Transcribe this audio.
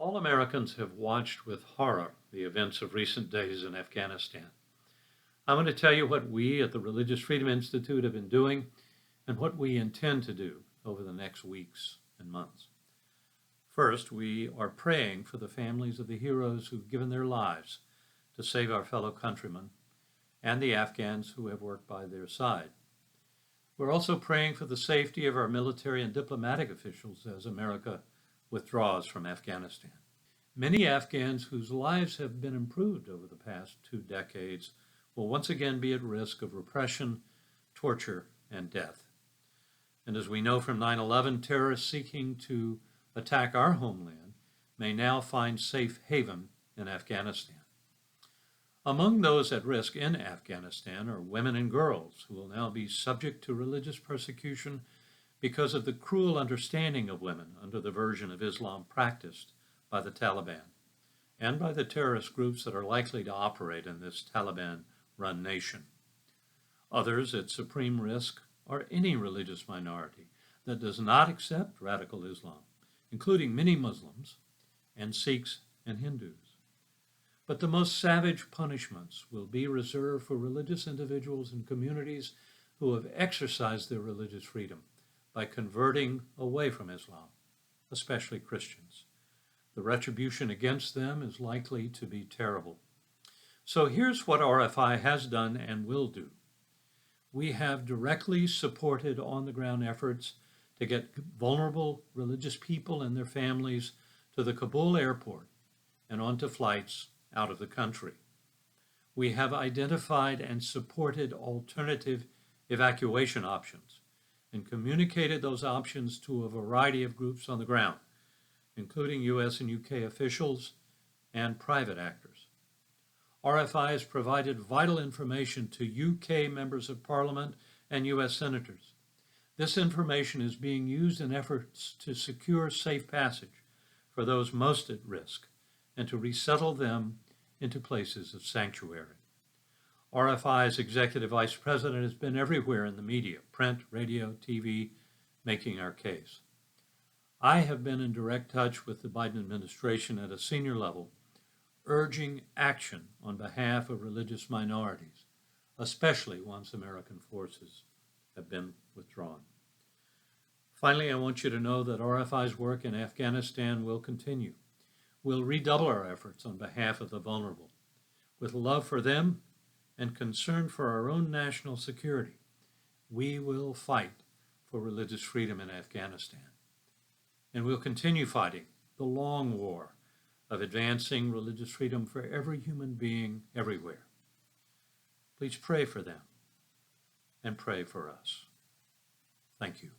All Americans have watched with horror the events of recent days in Afghanistan. I'm going to tell you what we at the Religious Freedom Institute have been doing and what we intend to do over the next weeks and months. First, we are praying for the families of the heroes who've given their lives to save our fellow countrymen and the Afghans who have worked by their side. We're also praying for the safety of our military and diplomatic officials as America withdraws from Afghanistan. Many Afghans whose lives have been improved over the past 2 decades will once again be at risk of repression, torture, and death. And as we know from 9/11, terrorists seeking to attack our homeland may now find safe haven in Afghanistan. Among those at risk in Afghanistan are women and girls who will now be subject to religious persecution because of the cruel understanding of women under the version of Islam practiced by the Taliban and by the terrorist groups that are likely to operate in this Taliban-run nation. Others at supreme risk are any religious minority that does not accept radical Islam, including many Muslims and Sikhs and Hindus. But the most savage punishments will be reserved for religious individuals and communities who have exercised their religious freedom by converting away from Islam, especially Christians. The retribution against them is likely to be terrible. So here's what RFI has done and will do. We have directly supported on-the-ground efforts to get vulnerable religious people and their families to the Kabul airport and onto flights out of the country. We have identified and supported alternative evacuation options and communicated those options to a variety of groups on the ground, including US and UK officials and private actors. RFI has provided vital information to UK members of Parliament and US senators. This information is being used in efforts to secure safe passage for those most at risk and to resettle them into places of sanctuary. RFI's Executive Vice President has been everywhere in the media, print, radio, TV, making our case. I have been in direct touch with the Biden administration at a senior level, urging action on behalf of religious minorities, especially once American forces have been withdrawn. Finally, I want you to know that RFI's work in Afghanistan will continue. We'll redouble our efforts on behalf of the vulnerable. With love for them and concern for our own national security, we will fight for religious freedom in Afghanistan. And we'll continue fighting the long war of advancing religious freedom for every human being everywhere. Please pray for them and pray for us. Thank you.